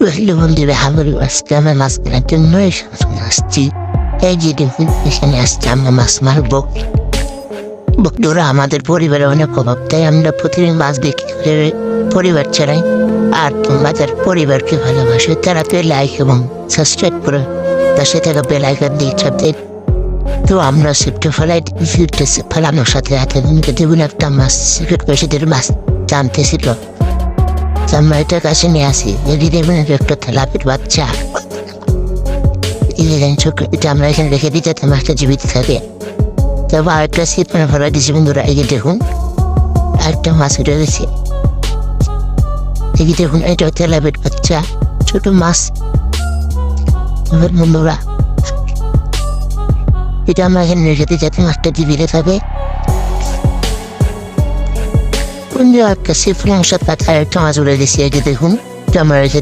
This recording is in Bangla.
রহিল মন্দিরে হাবুড়ি আসছে, আমার মাছ কেনার জন্য আসছি। এই যে দেখুন এখানে আসছে, আমরা মাছ মারবো। বন্ধুরা, আমাদের পরিবারে অনেক অভাব, তাই আমরা প্রতিদিন মাছ বিক্রি করে পরিবার চালাই। আর তোমাদের পরিবারকে ভালোবাসে তারা লাইক এবং সাবস্ক্রাইব করে তার সাথে বেল আইকন দিয়ে চাপ দেয়। তো আমরা সিফটে ফেলানোর সাথে হাতে দেখুন একটা মাছ সিফট পেশিদের মাছ টানতেছিল। আমরা এটা কাছে নিয়ে আসি, যদি দেখবেন একটা তেলাপির বাচ্চা, এটা আমরা এখানে রেখে দিই যাতে মাছটা জীবিত থাকে। তবে আরেকটা সিট মানে ভরা দিয়েছি বন্ধুরা, এই যে দেখুন আরেকটা মাছ উঠে গেছে। এই যে দেখুন এটা তেলাপির বাচ্চা, ছোট মাছ। বন্ধুরা, এটা আমরা এখানে রেখে দিই যাতে মাছটা জীবিত থাকে। একটা সিফট মাংস পাতায় একটা মাছ উড়ে দিয়েছি, এই যে দেখুন এটা আমরা রেখে